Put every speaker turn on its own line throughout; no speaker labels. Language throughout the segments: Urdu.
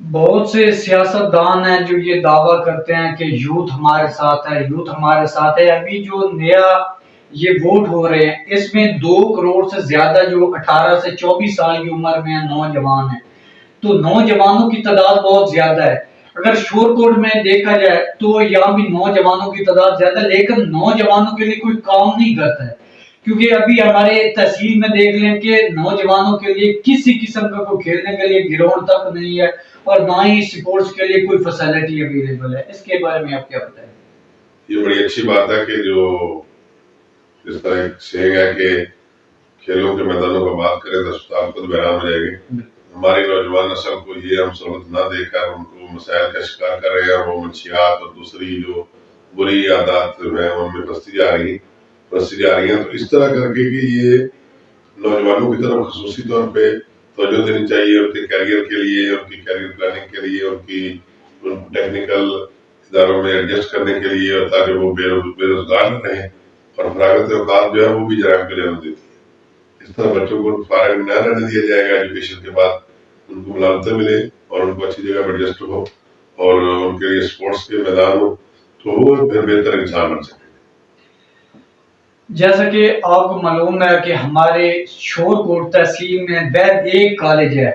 بہت سے سیاستدان ہیں جو یہ دعویٰ کرتے ہیں کہ یوتھ ہمارے ساتھ ہے، یوتھ ہمارے ساتھ ہے۔ ابھی جو نیا یہ ووٹ ہو رہے ہیں اس میں 2 کروڑ سے زیادہ جو 18 سے 24 سال کی عمر میں نوجوان ہیں، تو نوجوانوں کی تعداد بہت زیادہ ہے۔ اگر شور کوٹ میں دیکھا جائے تو یہاں بھی نوجوانوں کی تعداد زیادہ ہے، لیکن نوجوانوں کے لیے کوئی کام نہیں کرتا ہے، کیونکہ ابھی ہمارے تحصیل میں دیکھ لیں کہ نوجوانوں کے لیے کسی قسم کا کوئی کھیلنے کے لیے گراؤنڈ تک نہیں ہے، اور نہ ہی سپورٹس کے لیے کوئی فیسلٹی اویلیبل ہے۔ اس کے بارے میں آپ کیا بتائیں؟
یہ بڑی اچھی بات ہے کہ جو اس طرح ایک سینگ ہے کہ کھیلوں کے میدانوں کا بات کریں تو اسپتال خود بحران ہو جائے گی۔ ہماری نوجوان نسل کو یہ ہم سہولت نہ دے کر ان کو مسائل کا شکار کر رہے ہیں، وہ منشیات اور دوسری جو بری عادات ہیں ان میں پھنستی جا رہی ہیں۔ تو اس طرح کر کے کہ یہ نوجوانوں کی طرف خصوصی طور پہ توجہ دینی چاہیے، ان کے کیریئر کے لیے، ان کی کیریئر پلاننگ کے لیے، ان کی ٹیکنیکل اداروں میں ایڈجسٹ کرنے کے لیے، اور تاکہ وہ بے روزگار نہ رہیں، اور فراغت اوقات جو ہے وہ بھی جرائم کو جنم دیتی ہے۔ اس طرح بچوں کو فارغ نہ رہنے دیا جائے گا، ایجوکیشن کے بعد ان کو ملازمتیں ملے اور ان کو اچھی جگہ پر ایڈجسٹ ہو اور ان کے لیے اسپورٹس کے میدان ہو تو وہ پھر بہتر انسان بن سکے۔
جیسا کہ آپ کو معلوم ہے کہ ہمارے شور کوٹ تحصیل میں وید ایک کالج ہے،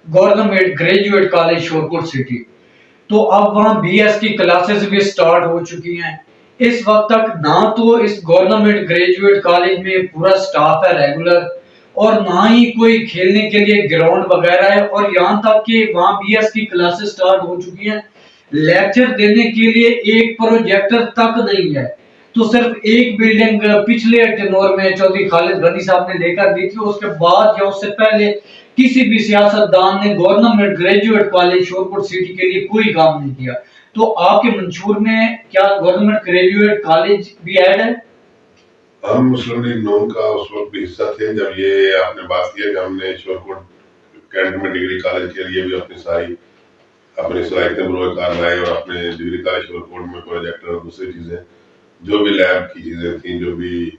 گورنمنٹ گریجویٹ کالج شور کوٹ سٹی، تو اب وہاں بی ایس کی کلاسز بھی سٹارٹ ہو چکی ہیں۔ اس وقت تک نہ تو اس گورنمنٹ گریجویٹ کالج میں پورا سٹاف ہے ریگولر، اور نہ ہی کوئی کھیلنے کے لیے گراؤنڈ وغیرہ ہے، اور یہاں تک کہ وہاں بی ایس کی کلاسز سٹارٹ ہو چکی ہیں، لیکچر دینے کے لیے ایک پروجیکٹر تک نہیں ہے۔ تو صرف ایک بلڈنگ پچھلے ٹینور میں چودھری خالد غنی صاحب نے لے کر دی تھی، اس کے بعد یا اس سے پہلے کسی بھی سیاستدان نے گورنمنٹ گریجویٹ کالج شورپور سٹی کے لیے کوئی کام نہیں کیا۔ تو آپ کے منشور میں کیا گورنمنٹ گریجویٹ کالج بھی ایڈ ہے؟
ہم مسلم لیگ نون کا اس وقت بھی حصہ تھے جب یہ آپ نے بات کیا کہ ہم نے شورکوٹ کینٹونمنٹ ڈگری کالج کے لیے بھی اپنی صلاحیتیں بروئے کار لائے، اور اپنے ڈگری کالج شورکوٹ میں پروجیکٹر اور دوسری چیزیں جو بھی لیب کی چیزیں تھیں، جو بھی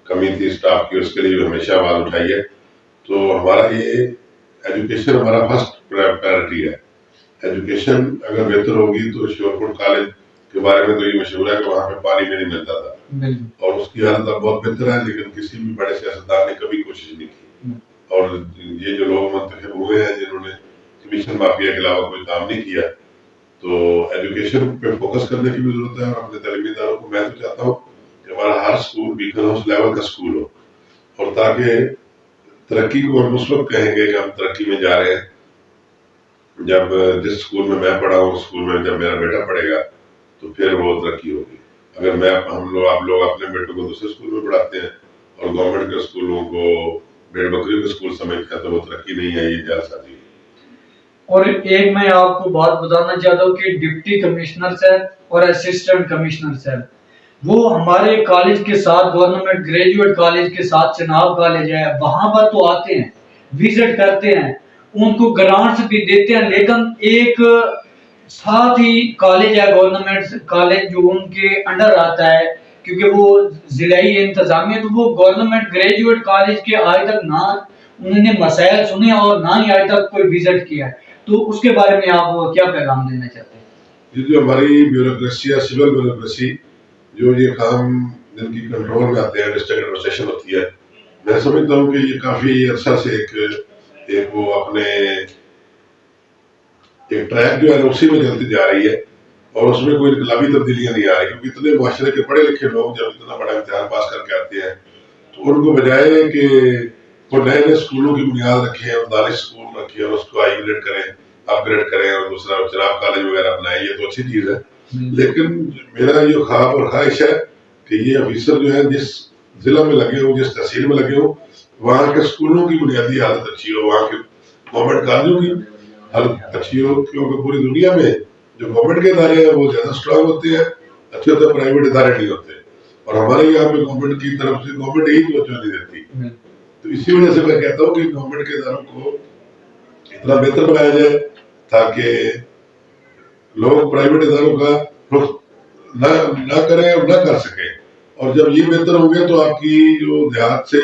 کمی تھی اسٹاف کی، اس کے لیے بھی ہمیشہ آواز اٹھائی ہے۔ تو ہمارا یہ ایجوکیشن ہمارا فرسٹ پرائرٹی ہے۔ ایجوکیشن اگر بہتر ہوگی تو شورکوٹ کالج کے بارے میں تو یہ مشہور ہے کہ وہاں پہ پانی بھی نہیں ملتا تھا، اور اس کی حالت اب بہت بہتر ہے، لیکن کسی بھی بڑے سیاستدان نے کبھی کوشش نہیں کی۔ اور یہ جو لوگ منتخب ہوئے ہیں جنہوں نے کمیشن مافیا کے علاوہ کوئی کام نہیں کیا، تو ایجوکیشن پہ فوکس کرنے کی بھی ضرورت ہے۔ اور اپنے تعلیمی اداروں کو میں تو چاہتا ہوں کہ ہمارا ہر اسکول بیکن ہاؤس لیول کا اسکول ہو، اور تاکہ ترقی کو ہم اس وقت کہیں گے کہ ہم ترقی میں جا رہے ہیں جب جس اسکول میں پڑھا ہوں اس اسکول میں جب میرا بیٹا پڑھے گا تو پھر وہ ترقی ہوگی۔ اگر آپ لوگ اپنے بیٹوں کو دوسرے اسکول میں پڑھاتے ہیں اور گورنمنٹ کے اسکولوں کو بھیڑ بکری کے اسکول سمجھتے ہیں تو وہ ترقی نہیں ہے، یہ جال سازی ہے۔
اور ایک میں آپ کو بات بتانا چاہتا ہوں کہ ڈپٹی کمشنر صاحب اور اسسٹنٹ کمشنر صاحب وہ ہمارے کالج کے ساتھ گورنمنٹ گریجویٹ کالج کے ساتھ چناب کالج ہے وہاں پر تو آتے ہیں، وزٹ کرتے ہیں، ان کو گرانٹس بھی دیتے ہیں، لیکن ایک ساتھ ہی کالج ہے گورنمنٹ کالج جو ان کے انڈر آتا ہے کیونکہ وہ ضلعی انتظامیہ، تو وہ گورنمنٹ گریجویٹ کالج کے آج تک نہ انہوں نے مسائل سنے اور نہ ہی آج تک کوئی وزٹ کیا ہے۔ تو اس کے بارے میں آپ کیا پیغام دینا چاہتے ہیں؟
یہ جو ہماری بیوروکریسی ہے، سول بیوروکریسی، جو یہ کام جن کی کنٹرول میں آتے ہیں، ڈسٹرکٹ ایڈمنسٹریشن ہوتی ہے، میں سمجھتا ہوں کہ یہ کافی عرصہ سے ایک وہ اپنے ایک ٹریک جو ہے اسی میں چلتی جا رہی ہے، اور اس میں کوئی انقلابی تبدیلیاں نہیں آ رہی، کیونکہ اتنے معاشرے کے پڑھے لکھے لوگ جب اتنا بڑا امتحان پاس کر کے آتے ہیں تو ان کو بجائے کہ وہ نئے نئے اسکولوں کی بنیاد رکھیں اور دانش اسکول رکھیں اور اس کو ہائیگریڈ کریں، اپ گریڈ کریں اور دوسرا چناب کالج وغیرہ بنائیں، یہ تو اچھی چیز ہے، لیکن میرا یہ خواب اور خواہش ہے کہ یہ آفیسر جو ہے جس ضلع میں لگے ہوں، جس تحصیل میں لگے ہوں، وہاں کے اسکولوں کی بنیادی حالت اچھی ہو، وہاں کے گورنمنٹ کالجوں کی حالت اچھی ہو، کیونکہ پوری دنیا میں جو گورنمنٹ کے ادارے ہیں وہ زیادہ اسٹرانگ ہوتے ہیں، اچھے ہوتے، پرائیویٹ ادارے نہیں ہوتے، اور ہمارے یہاں پہ گورنمنٹ کی طرف سے گورنمنٹ یہی توجہ نہیں دیتی۔ تو اسی وجہ سے میں کہتا ہوں کہ گورنمنٹ کے اداروں کو اتنا بہتر بنایا جائے تاکہ لوگ پرائیویٹ اداروں کا رخ نہ کریں اور نہ کر سکیں، اور جب یہ بہتر ہوں گے تو آپ کی جو دیہات سے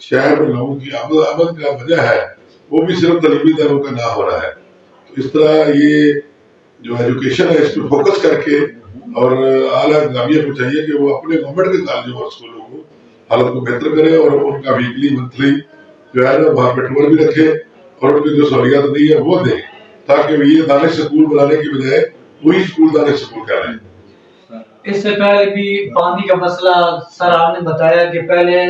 شہر میں لوگوں کی آمد کا وجہ ہے وہ بھی صرف تعلیمی اداروں کا نہ ہو رہا ہے۔ اس طرح یہ جو ایجوکیشن ہے اس پہ فوکس کر کے اور اعلیٰ انتظامیہ کو چاہیے کہ وہ اپنے گورنمنٹ کے کالجوں اور اسکولوں کو حالت کو بہتر کرے اور ان کا ویکلی منتھلی جو ہے نا وہاں پیٹرول بھی رکھے اور ان کی جو سہولیات دی ہے وہ دیں تاکہ یہ دانش سکول بنانے کی بجائے وہی اسکول دانش سکول کر رہے ہیں.
اس سے پہلے بھی پانی کا مسئلہ سر آپ نے بتایا کہ پہلے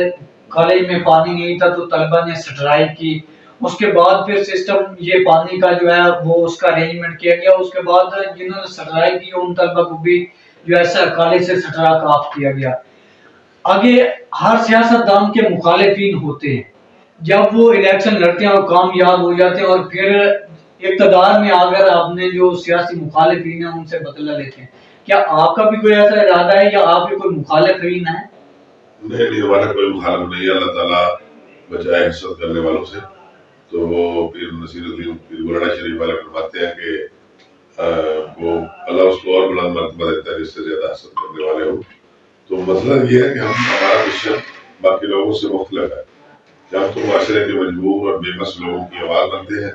کالج میں پانی نہیں تھا تو طلبہ نے سٹرائک کی, اس کے بعد پھر سسٹم یہ پانی کا جو ہے وہ اس کا ارینجمنٹ کیا گیا, اس کے بعد جنہوں نے سٹرائک کی ان طلبہ کو بھی جو ہے کالج سے سٹرائک آف کیا گیا. آگے ہر سیاستدان کے مخالفین ہوتے ہیں, جب وہ الیکشن لڑتے ہیں اور کامیاب ہو جاتے ہیں اور پھر اقتدار میں آ کر آپ نے جو سیاسی مخالفین ہیں ان سے بدلہ لیتے ہیں. کیا آپ کا بھی کوئی ایسا ارادہ ہے یا آپ کے کوئی مخالفین ہیں؟
نہیں, ہمارا کوئی مخالف نہیں ہے. اللہ تعالیٰ بچائے حسد کرنے والوں سے. تو وہ پیر نصیر الدین پیر گوراڈا شریف والے فرماتے ہیں کہ وہ اللہ اس کو اور بلند مرتبہ دیتا ہے جس سے زیادہ حسد کرنے والے ہوں. تو مسئلہ یہ ہے کہ ہمارا مشن باقی لوگوں سے مختلف ہے کہ ہم تو معاشرے کے مجبور اور بے بس لوگوں کی آواز بنتے ہیں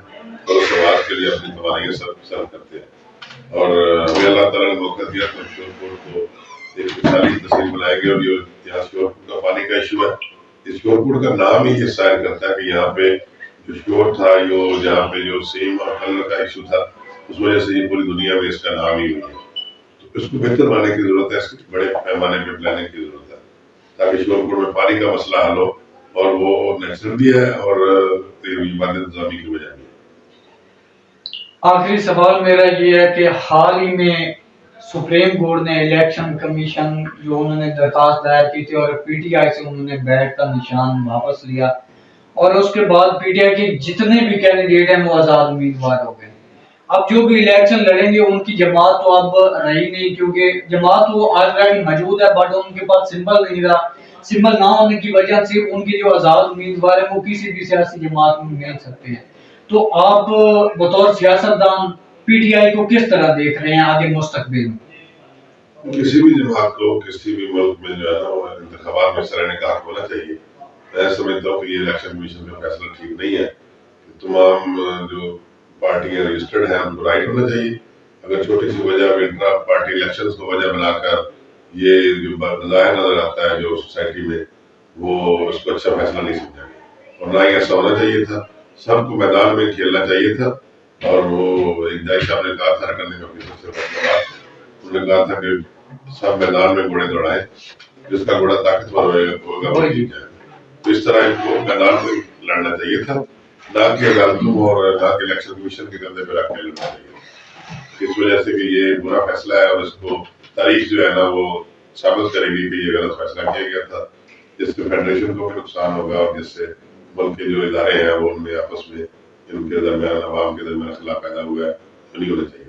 اور اس آواز کے لیے اپنی توانائی صرف کرتے ہیں. اور ہمیں اللہ تعالیٰ نے موقع دیا تو شور کوٹ کو ایک مثالی تصویر بنائیں گے. اور یہاں شور کوٹ کا پانی کا ایشو ہے, اس شور کوٹ کا نام ہی یہ ظاہر کرتا ہے کہ یہاں پہ جو شور تھا جہاں پہ جو سیم اور کلر کا ایشو تھا اس وجہ سے یہ پوری دنیا میں اس کا نام ہی ہوئی ہے. تو اس کو بہتر بنانے کی ضرورت ہے, اس کی بڑے پیمانے پہ پلاننگ کی ضرورت ہے تاکہ شور کوٹ میں پانی کا مسئلہ حل ہو اور وہ نیچرل بھی ہے اور ایمان انتظامی کی وجہ بھی.
آخری سوال میرا یہ ہے کہ حال ہی میں سپریم کورٹ نے الیکشن کمیشن جو انہوں نے درخواست دائر کی تھی اور پی ٹی آئی سے انہوں نے بیٹ کا نشان واپس لیا اور اس کے بعد پی ٹی آئی کے جتنے بھی کینڈیڈیٹ ہیں وہ آزاد امیدوار ہو گئے. اب جو بھی الیکشن لڑیں گے ان کی جماعت تو اب رہی نہیں, کیونکہ جماعت وہ آلریڈی موجود ہے بٹ ان کے پاس سمبل نہیں رہا. سمبل نہ ہونے کی وجہ سے ان کی جو آزاد امیدوار ہیں وہ کسی بھی سیاسی جماعت میں مل سکتے ہیں. تو آپ بطور سیاستدان پی ٹی آئی کو کس طرح دیکھ رہے ہیں آگے مستقبل میں؟
کسی بھی جماعت کو کسی بھی ملک میں جو ہے نا وہ انتخابات میں سر نکاح ہونا چاہیے. میں سمجھتا ہوں کہ یہ الیکشن کمیشن کا فیصلہ ٹھیک نہیں ہے. تمام جو پارٹیاں رجسٹرڈ ہیں ان کو رائٹ ہونا چاہیے. اگر چھوٹی سی وجہ انٹرا پارٹی الیکشنز کو وجہ بنا کر یہ جو ظاہر نظر آتا ہے جو سوسائٹی میں وہ اس کو اچھا فیصلہ نہیں سمجھا گیا اور نہ ہی ایسا ہونا چاہیے تھا. سب کو میدان میں کھیلنا چاہیے تھا. اور وہ ایک جائے صاحب نے کہا تھا کرنے کا سب سے پہلے بات انہوں نے کہا تھا کہ سب میدان میں گھوڑے دوڑائیں, جس کا گھوڑا طاقتور ہوگا وہ جیت جائے. تو اس طرح ان کو میدان میں لڑنا چاہیے تھا, نہ کہ عدالتوں اور نہ کہ الیکشن کمیشن کے کندھے پہ رکھ کے لڑنا چاہیے. اس وجہ سے کہ یہ برا فیصلہ ہے اور اس کو تاریخ جو ہے نا وہ ثابت کرے گی کہ یہ غلط فیصلہ کیا گیا تھا, جس سے فیڈریشن کو بھی نقصان ہوگا اور جس سے ملک کے جو ادارے ہیں وہ ان میں آپس میں ان کے درمیان عوام کے درمیان اختلاف پیدا ہوا ہے, تو نہیں ہونا چاہیے.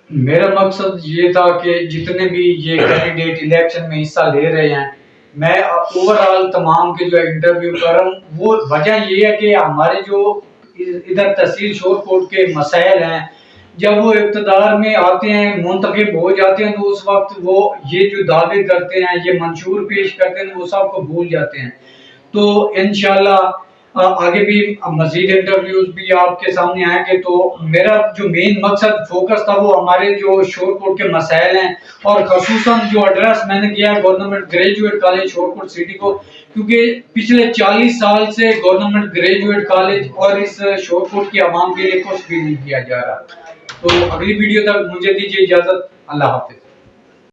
میرا مقصد یہ تھا کہ جتنے بھی یہ کینڈیڈیٹ الیکشن میں حصہ لے رہے ہیں میں اوور آل تمام کے جو انٹرویو کر رہا ہوں, وہ وجہ یہ ہے کہ ہمارے جو ادھر تحصیل شور کوٹ کے مسائل ہیں جب وہ اقتدار میں آتے ہیں منتخب ہو جاتے ہیں تو اس وقت وہ یہ جو دعوے کرتے ہیں یہ منشور پیش کرتے ہیں وہ سب کو بھول جاتے ہیں. تو انشاءاللہ آگے بھی مزید انٹرویوز بھی آپ کے سامنے آئیں گے. تو میرا جو مین مقصد فوکس تھا وہ ہمارے جو شور کوٹ کے مسائل ہیں اور خصوصاً جو ایڈریس میں نے کیا ہے گورنمنٹ گریجویٹ کالج شور کوٹ سٹی کو, کیونکہ پچھلے 40 سال سے گورنمنٹ گریجویٹ کالج اور اس شور کوٹ کی عوام کے لیے کچھ بھی نہیں کیا جا رہا. تو اگلی ویڈیو تک مجھے دیجیے اجازت. اللہ حافظ.